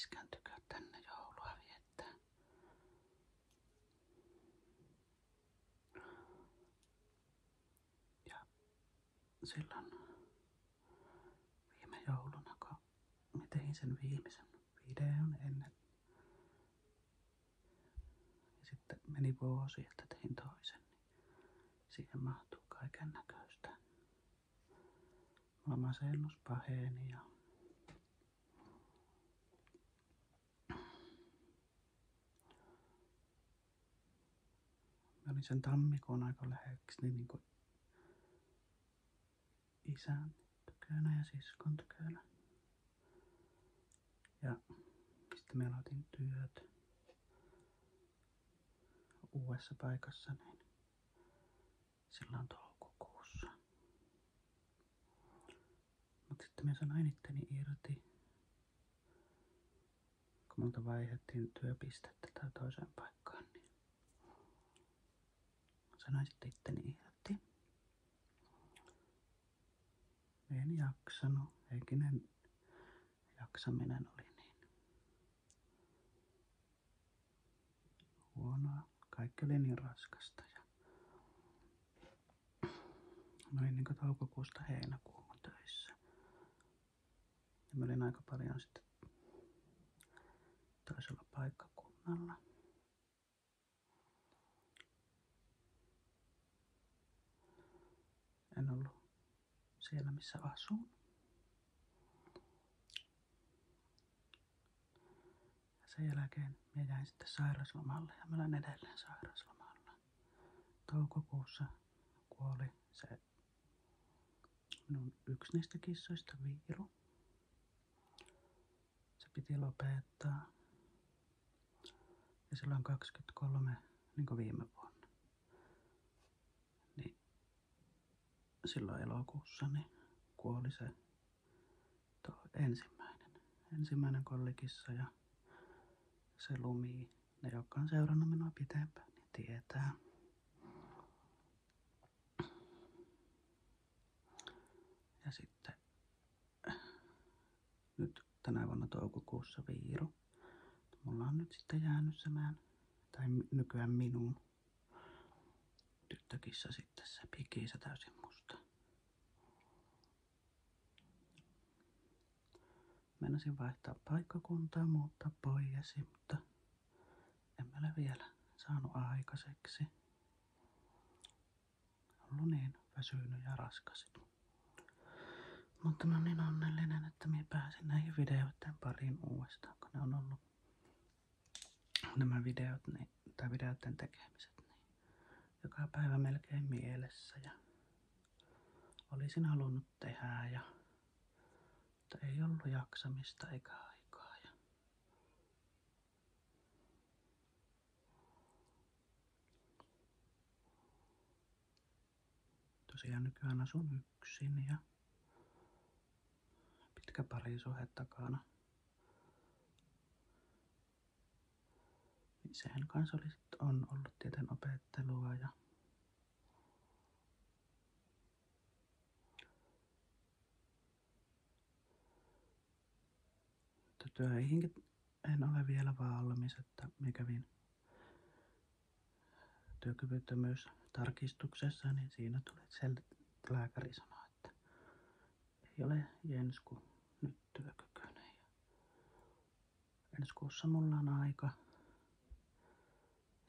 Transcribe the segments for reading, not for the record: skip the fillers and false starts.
iskän tykö tänne joulua viettää. Ja silloin viime jouluna, kun mä tein sen viimeisen videon ennen. Ja sitten meni vuosi, että tein toisen, niin siihen mahtuu kaiken näköistä. Mulla masennus paheni ja mä olin sen tammikuun aika läheksi niin kuin isän tykönä ja siskon tykönä. Ja sitten mä aloitin työt uudessa paikassa niin silloin toukokuussa. Mutta sitten mä sanoin itteni irti, kun multa vaihdettiin työpistettä tai toiseen paikkaan, niin sanoin sitten itteni irti. Mä en jaksanut, henkinen jaksaminen oli niin huonoa. Kaikki oli niin raskasta. Ja mä olin niin toukokuusta heinäkuuhun töissä. Ja mä olin aika paljon sitten toisella paikkakunnalla. En ollut siellä, missä asun. Ja sen jälkeen mä jäin sitten sairaslomalle ja mä olen edelleen sairaslomalla. Toukokuussa kuoli se minun yksi niistä kissoista, Viiru. Se piti lopettaa. Ja silloin 23, niin kuin viime vuonna. Niin silloin elokuussa niin kuoli se ensimmäinen kollikissa ja se Lumi. Ne, jotka on seurannut minua pitempään, niin tietää. Ja sitten nyt tänä vuonna toukokuussa Viiru. Mulla on nyt sitten jäänyt se tai nykyään minun tyttökissa sitten se Piki, se täysin musta. Meinasin vaihtaa paikkakuntaa, muuttaa pois, mutta en mä ole vielä saanut aikaiseksi. Ollut niin väsynyt ja raskas. Mutta mä oon niin onnellinen, että mä pääsin näihin videoiden pariin uudestaan, kun ne on ollut nämä videot, niin, tai videoiden tekemiset, niin joka päivä melkein mielessä ja olisin halunnut tehdä ja mutta ei ollut jaksamista eikä aikaa. Ja tosiaan nykyään asun yksin ja pitkä parisuhde takana. Niin sen kanssa on ollut tieteen opettelua ja töihinkin en ole vielä valmis, että mä kävin työkyvyttömyystarkistuksessa, niin siinä tuli, että lääkäri sanoi, että ei ole Jensku nyt työkykyinen. Ja ensi kuussa mulla on aika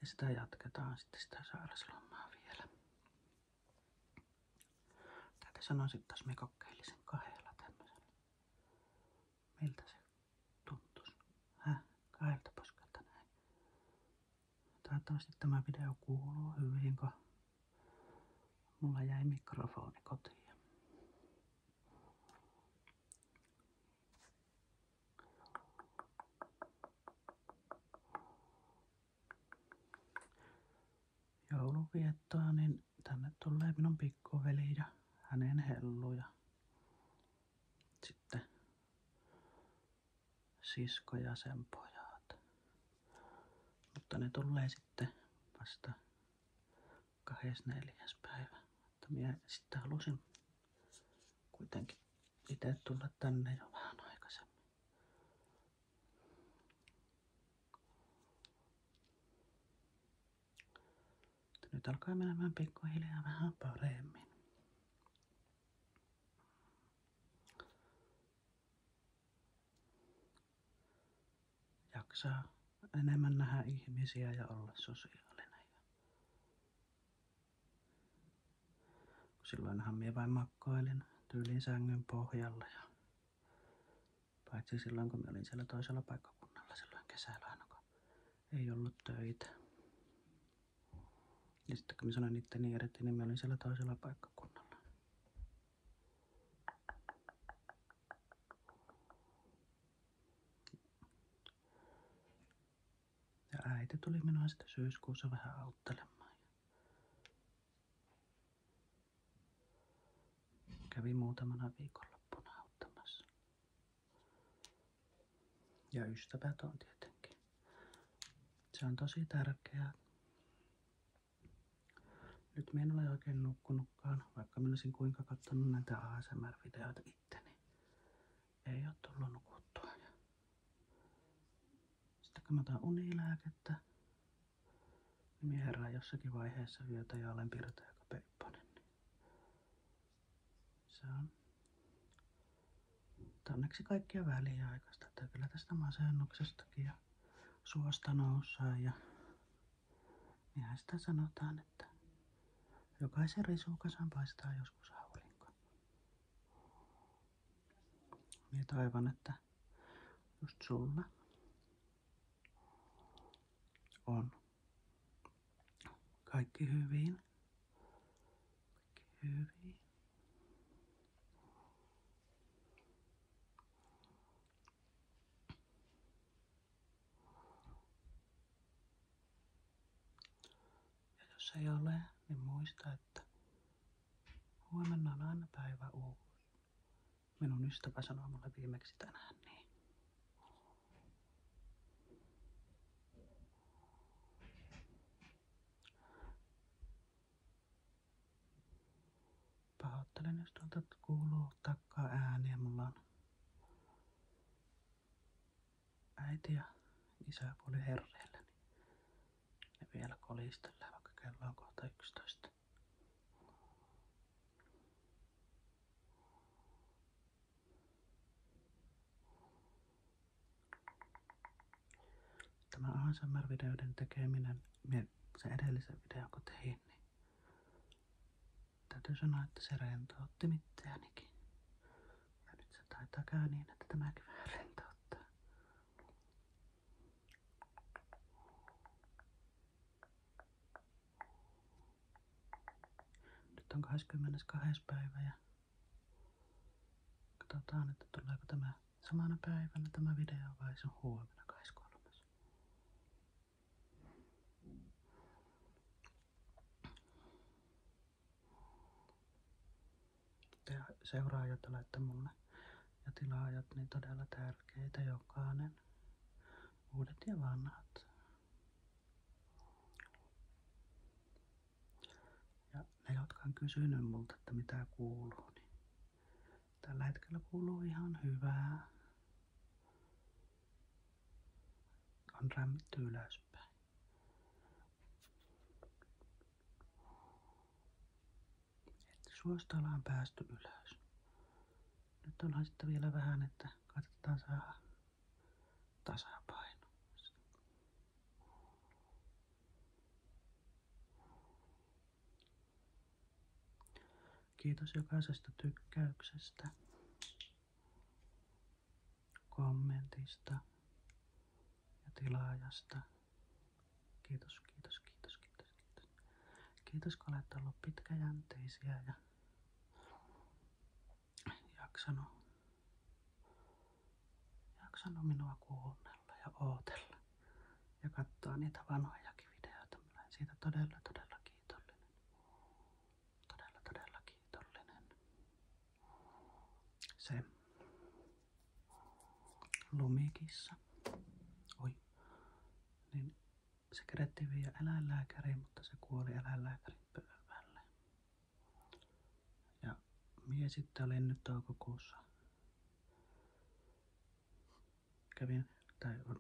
ja sitä jatketaan sitten sitä sairaslomaa vielä. Tätä sanoisin, että jos mä kokeilisin 2 tämmöisellä. Miltä se tuntuisi? 2 poskelta näin. Toivottavasti tämä video kuuluu hyvin, kun mulla jäi mikrofoni kotiin. Joulunviettoa, niin tänne tulee minun pikkuveli ja hänen hellu ja sitten sisko ja sen pojat. Mutta ne tulee sitten vasta 24. päivä. Mutta minä sitten halusin kuitenkin itse tulla tänne jo vähän aikaisemmin. nyt alkaa menemään pikkuhiljaa vähän paremmin. Jaksaa enemmän nähdä ihmisiä ja olla sosiaalinen. Silloinhan minä vain makkoilin tyyliin sängyn pohjalla. Ja paitsi silloin kun minä olin siellä toisella paikkakunnalla silloin kesällä aina kun ei ollut töitä. Ja sitten kun minä sanoin itteni irti, niin minä olin siellä toisella paikkakunnalla. Ja äiti tuli minua sitten syyskuussa vähän auttelemaan. Kävi muutamana viikonloppuna auttamassa. Ja ystävät on tietenkin. Se on tosi tärkeää. Nyt minä en ole oikein nukkunutkaan, vaikka minä olisin kuinka katsonut näitä ASMR-videoita itteni. Ei ole tullut nukuttua. Sitten kun mä otan unilääkettä, niin minä herään jossakin vaiheessa yötä ja olen pirteä kuin peipponen. Se on. Onneksi kaikkia väliaikaista, että kyllä tästä masennuksestakin ja suosta nousee ja niinhän sitä sanotaan, että jokaisen risukasan paistaa joskus aurinko. Minä toivon, että just sulla on kaikki hyvin. Kaikki hyvin. Ja jos ei ole, niin muista, että huomenna on aina päivä uusi. Minun ystävä sanoi mulle viimeksi tänään niin. Pahoittelen, jos tuolta kuuluu takkaa ääniä. Mulla on äiti ja isäpuoli herreillä, niin ne vielä kolistellaan, vaikka kello on kohta 11. Tämä ASMR-videoiden tekeminen, se edellisen videon kun tein, niin täytyy sanoa, että se rentoutti mitteenikin. Ja nyt se taitaa käydä niin, että tämäkin vähän rentouttaa. Nyt on 22. päivä ja katsotaan, että tuleeko tämä samana päivänä tämä video vai se on huomenna 23. Ja seuraajat olette mulle ja tilaajat niin todella tärkeitä jokainen. Uudet ja vanhat. Ja ne, jotka on kysynyt multa, että mitä kuuluu, niin tällä hetkellä kuuluu ihan hyvää. On rämmitty ylöspäin. Että suosta ollaan päästy ylös. Nyt ollaan sitten vielä vähän, että katsotaan saada tasapaino. Kiitos jokaisesta tykkäyksestä, kommentista ja tilaajasta. Kiitos, kiitos, kiitos, kiitos, kiitos. Kiitos kun olette olleet pitkäjänteisiä ja jaksanut minua kuunnella ja ootella ja katsoa niitä vanhojakin videoita. Mä olen siitä todella, todella kiitollinen. Todella, todella kiitollinen. Se lumikissa. Oi. Niin se kerettiin viedä eläinlääkäriin, mutta se kuoli eläinlääkärin pöydälle. Ja minä sitten olin nyt toukokuussa.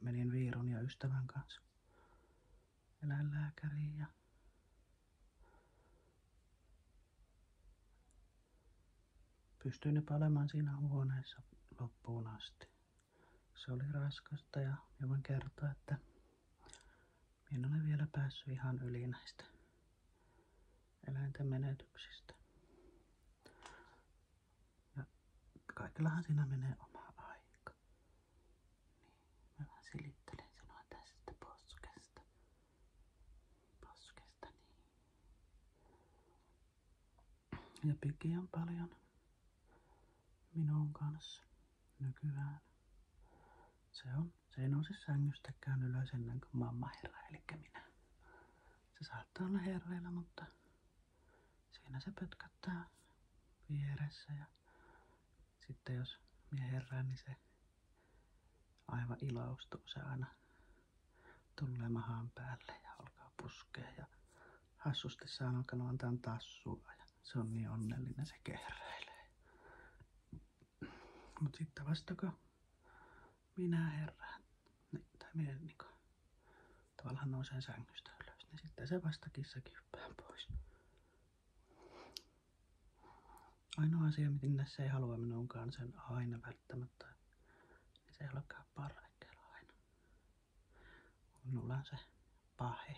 Menin Viirun ja ystävän kanssa eläinlääkäriin ja pystyin jopa olemaan siinä huoneessa loppuun asti. Se oli raskasta ja voin kertoa, että en ole vielä päässyt ihan yli näistä eläinten menetyksistä. Ja kaikillahan siinä menee oma aika. Niin, mä vähän silittelen sinua tästä poskesta. Niin. Ja Piki on paljon minun kanssa nykyään. Se ei nouse sängystäkään ylös ennen kuin mamma herää, eli minä. Se saattaa olla hereillä, mutta siinä se pötköttää vieressä ja sitten jos minä herään, niin se aivan iloustuu. Se aina tulee mahaan päälle ja alkaa puskea ja hassusti se on alkanut antaa tassua ja se on niin onnellinen, se kehräilee. Mut sitten vasta kun minä herään, tai minä niinku tavallaan nousen sängystä ylös, niin sitten se vasta kissakin hyppää pois. Ainoa asia, minne se ei halua minun kanssa aina välttämättä, niin se ei olekaan parvekkeella aina. Minulla on se pahe,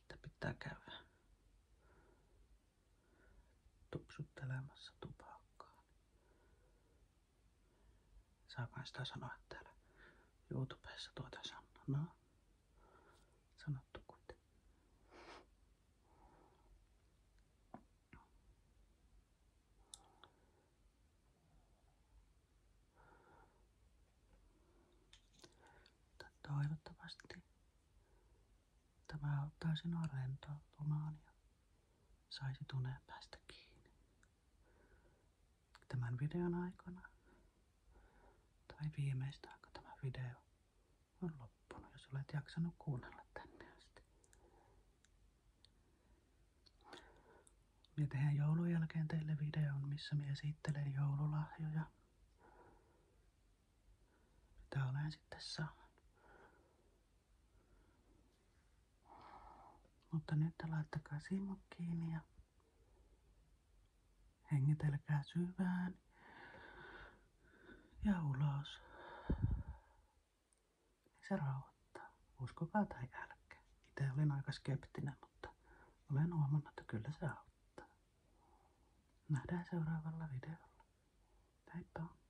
että pitää käydä tupsuttelemassa tupakkaa. Saanko sitä sanoa täällä YouTubessa tuota sanaa? No, sanottu kuitenkin. Toivottavasti tämä auttaa sinua rentoutumaan ja saisi tuneen päästä kiinni tämän videon aikana. Tai viimeistään, kun tämä video on loppunut, jos olet jaksanut kuunnella tänne asti. Minä tehdään joulun jälkeen teille videon, missä minä esittelen joululahjoja, mitä olen sitten saanut. Mutta nyt laittakaa silmät kiinni ja hengitelkää syvään ja ulos. Niin se rauhoittaa. Uskokaa tai älkää. Itse olin aika skeptinen, mutta olen huomannut, että kyllä se auttaa. Nähdään seuraavalla videolla. Heippa!